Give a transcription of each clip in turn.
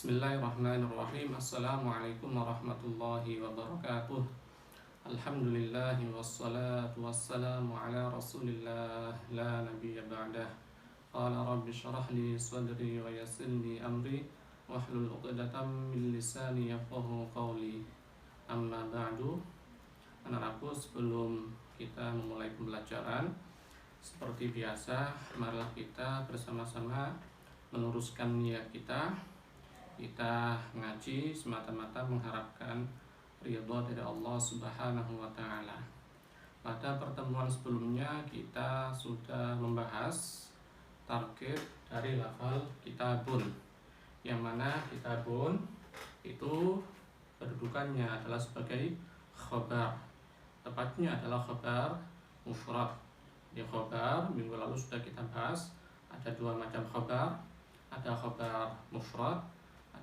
Bismillahirrahmanirrahim. Assalamualaikum warahmatullahi wabarakatuh. Alhamdulillah wassalatu wassalamu ala rasulillah la nabiyya ba'dah. Qala rabbi syrah li sadri wa yassir li amri wahlul 'uqdatam min lisani yafqahu qawli. Amma ba'du. Anak-anakku, sebelum kita memulai pembelajaran, seperti biasa, marilah kita bersama-sama meluruskan niat kita. Kita ngaji semata-mata mengharapkan ridha dari Allah Subhanahu wa Ta'ala. Pada pertemuan sebelumnya kita sudah membahas target dari lafal kitabun, yang mana kitabun itu kedudukannya adalah sebagai khabar, tepatnya adalah khabar mufrad. Di khabar minggu lalu sudah kita bahas, ada dua macam khabar, ada khabar mufrad,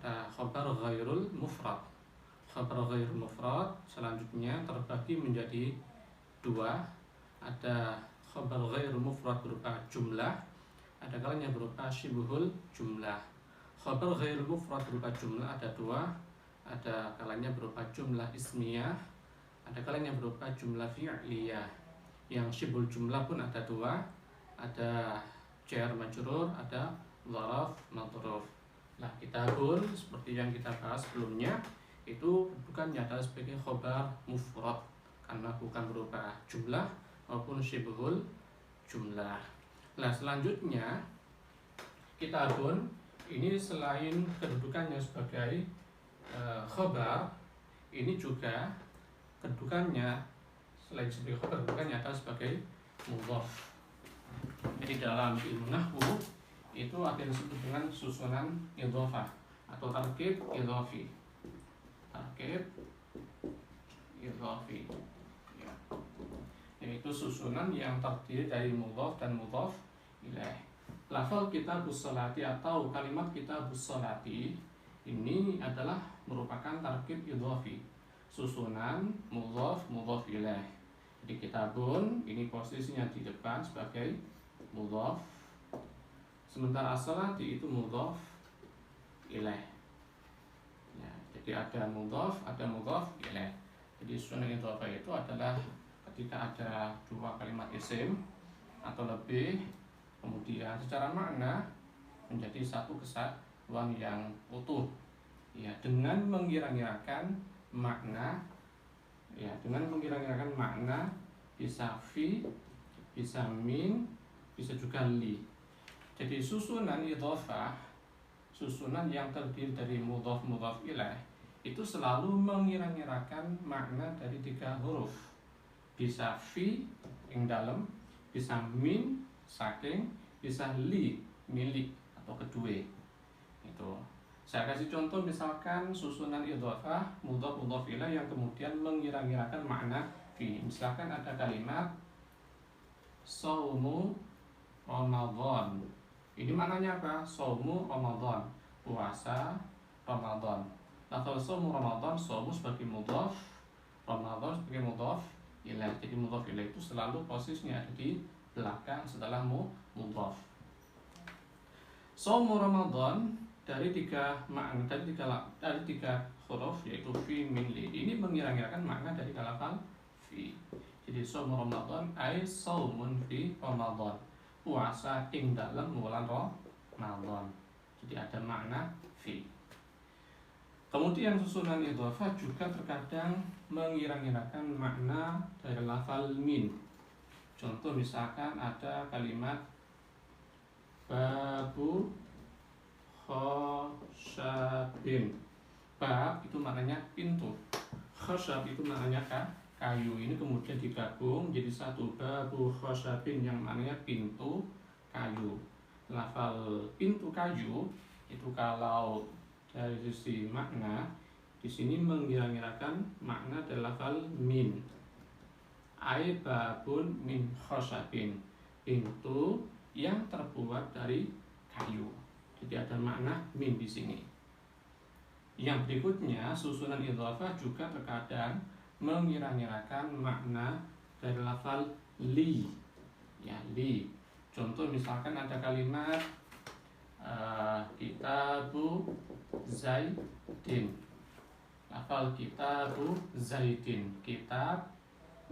ada khabar ghairul mufrad. Khabar ghairul mufrad selanjutnya terbagi menjadi dua. Ada khabar ghairul mufrad berupa jumlah, ada kalanya berupa syibhul jumlah. Khabar ghairul mufrad berupa jumlah ada dua, ada kalanya berupa jumlah ismiyah, ada kalanya berupa jumlah fi'liyah. Yang syibhul jumlah pun ada dua, ada jar majrur, ada dzaraf madruf. Nah, kitabun seperti yang kita bahas sebelumnya itu bukannya adalah sebagai khabar mufrad karena bukan berupa jumlah maupun syibhul jumlah. Nah, selanjutnya kitabun ini selain kedudukannya sebagai khabar, ini juga kedudukannya selain sebagai khabar, kedudukannya adalah sebagai mudhaf. Jadi dalam ilmu nahwu itu ada yang disebut dengan susunan idhofah atau tarkib idhofi. Tarkib idhofi ya. Yaitu susunan yang terdiri dari mudhaf dan mudhaf ilaih. Lafal kitabus sholati atau kalimat kitabus sholati ini adalah merupakan tarkib idhofi, susunan mudhaf mudhaf ilaih. Jadi kitabun ini posisinya di depan sebagai mudhaf, sementara as-sholati itu mudhaf ilaih. Ya, jadi ada mudhaf ilaih. Jadi susunan idhofah itu adalah ketika ada dua kalimat isim atau lebih, kemudian secara makna menjadi satu kesatuan yang utuh. Ya, dengan mengira-ngirakan makna, ya, dengan mengira-ngirakan makna bisa fi, bisa min, bisa juga li. Jadi susunan idhofah, susunan yang terdiri dari mudhaf mudhaf ilaih itu selalu mengira-ngirakan makna dari tiga huruf. Bisa fi yang dalam, bisa min saking, bisa li milik atau kedua. Itu. Saya kasih contoh, misalkan susunan idhofah mudhaf mudhaf ilaih yang kemudian mengira-ngirakan makna fi. Misalkan ada kalimat shaumu Ramadan. Ini maknanya apa? Shaumu Ramadan, puasa Ramadan. Nah, kalau shaumu Ramadan, shaumu sebagai mudhaf, Ramadan sebagai mudhaf ilaih. Jadi mudhaf ilaih itu selalu posisinya ada di belakang setelah mudhaf. Shaumu Ramadan dari tiga makna, dari tiga huruf yaitu fi min li. Ini mengira-ngirakan makna dari lafal fi. Jadi shaumu Ramadan ai shaumun fi Ramadan, puasa ing dalam bulan Ramadan. Jadi ada makna fi. Kemudian susunan idhofah juga terkadang mengira-ngirakan makna dari lafal min. Contoh misalkan ada kalimat babu khosyabin. Bab itu maknanya pintu, khosyab itu maknanya kayu. Ini kemudian digabung jadi satu, babu khosyabin yang maknanya pintu kayu. Lafal pintu kayu itu kalau dari sisi makna di sini mengira-ngirakan makna dari lafal min. Ai babun min khosyabin, pintu yang terbuat dari kayu. Jadi ada makna min di sini. Yang berikutnya susunan idhofah juga terkadang mengira-ngirakan makna dari lafal li. Ya, li. Contoh misalkan ada kalimat Kitabu Zaidin. Lafal kitabu Zaidin. Kitab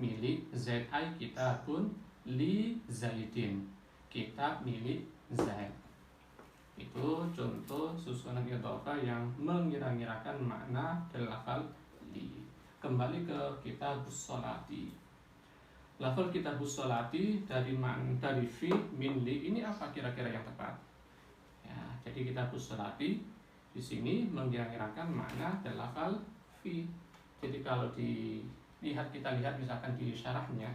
milik Zaid, ai kitabun li Zaidin. Kitab milik Zaid. Itu contoh susunan idhofah yang mengira-ngirakan makna dari lafal li. Kembali ke kitabus sholati. Lafal kitabus sholati dari fi min li ini apa kira-kira yang tepat? Ya, jadi kitabus sholati di sini mengira-ngirakan makna dari lafal fi. Jadi kalau kita lihat misalkan di syarahnya,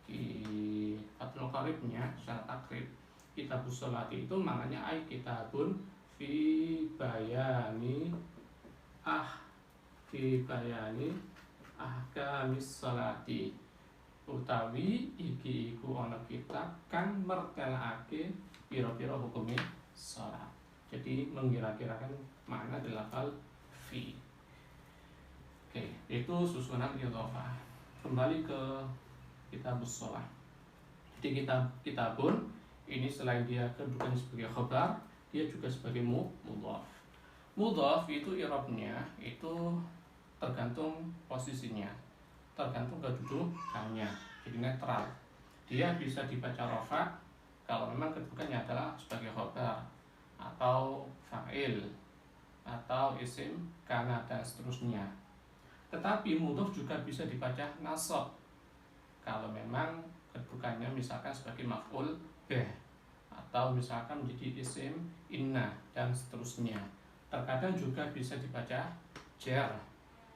di Fathul Qoribnya, syarah takrib, kitabus sholati itu maknanya ai kitabun fi bayani ahkamis sholati, utawi iki iku ana kitab kang mertelake pira-pira hukume salat. Jadi mengira-kirakan makna dari lafal fi. Oke, itu susunan idhofah. Kembali ke kitabus shalah. Jadi kitabun ini selain dia kedudukannya sebagai khabar, dia juga sebagai mudhaf. Mudhaf itu i'rabnya itu tergantung posisinya, tergantung kedudukannya, jadi netral. Dia bisa dibaca rafa kalau memang kedudukannya adalah sebagai khabar atau fa'il atau isim kana dan seterusnya. Tetapi mudhaf juga bisa dibaca nasab kalau memang kedudukannya misalkan sebagai maf'ul bih atau misalkan menjadi isim inna dan seterusnya. Terkadang juga bisa dibaca jar,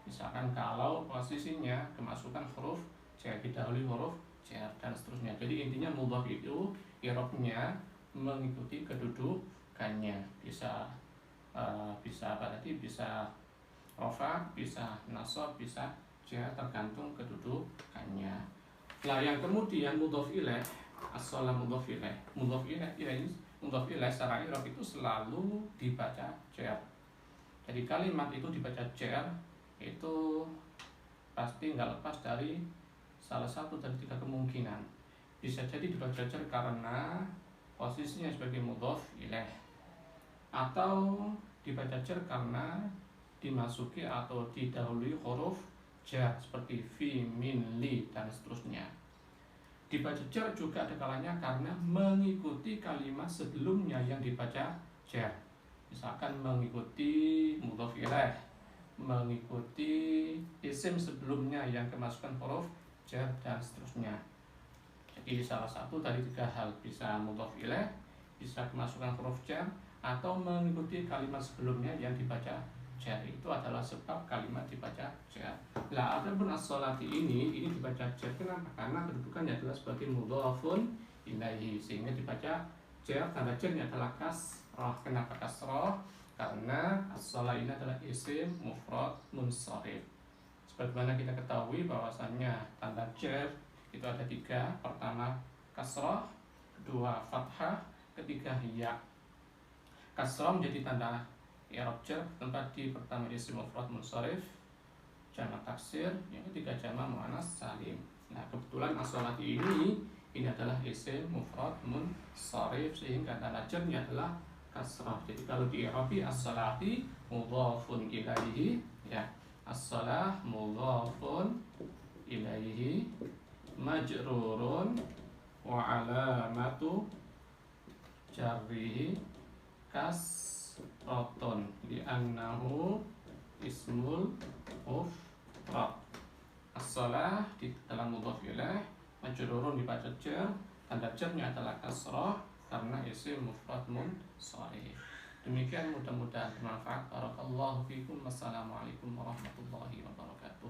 misalkan kalau posisinya kemasukan huruf jar, didahului huruf jar dan seterusnya. Jadi intinya mudhaf itu i'rabnya mengikuti kedudukannya, bisa apa tadi, bisa rafa, bisa nasab, bisa jar, tergantung kedudukannya. Nah, yang kemudian mudhaf ilaih, as-shalah mudhaf ilaih. Mudhaf ilaih secara i'rab itu selalu dibaca jar. Jadi kalimat itu dibaca jar itu pasti nggak lepas dari salah satu dari tiga kemungkinan. Bisa jadi dibaca jar karena posisinya sebagai mudhaf ilaih, atau dibaca jar karena dimasuki atau didahului huruf jar seperti fi, min, li dan seterusnya. Dibaca jar juga ada kalanya karena mengikuti kalimat sebelumnya yang dibaca jar. Misalkan mengikuti mudhaf ilaih, mengikuti isim sebelumnya yang kemasukan huruf jar dan seterusnya. Jadi salah satu dari tiga hal, bisa mudhaf ilaih, bisa kemasukan huruf jar, atau mengikuti kalimat sebelumnya yang dibaca jar. Itu adalah sebab kalimat dibaca jar. Lah, adapun as-sholati ini dibaca jar. Kenapa? Karena kedudukannya adalah sebagai mudhafun ilaihi, sehingga dibaca jar. Tanda jarnya adalah kasrah. Kenapa kasrah? Karena as-sholah ini adalah isim mufrad munsharif. Sebagaimana kita ketahui bahwasannya tanda jar itu ada tiga. Pertama kasrah, kedua fathah, ketiga ya. Kasrah menjadi tanda i'rab jar tempat di pertama isim mufrad munsharif, jamak taksir, yang ketiga jamak muannas salim. Nah, kebetulan as-sholati ini adalah isim mufrad munsharif, sehingga tanda jarnya adalah kasrah. Jadi kalau di i'rabi as-sholati mudhafun ilaihi, ya, as-sholah mudhafun ilaihi majrurun wa alamatu jarrihi kasratun li'annahu ismul mufrad. As-shalah di dalam mudhaf ilaih, majrurun dibaca jar, tanda jarnya adalah kasrah karena isim mufrad munsharif. Demikian, mudah-mudahan bermanfaat. Barakallahu fikum. Wassalamualaikum warahmatullahi wabarakatuh.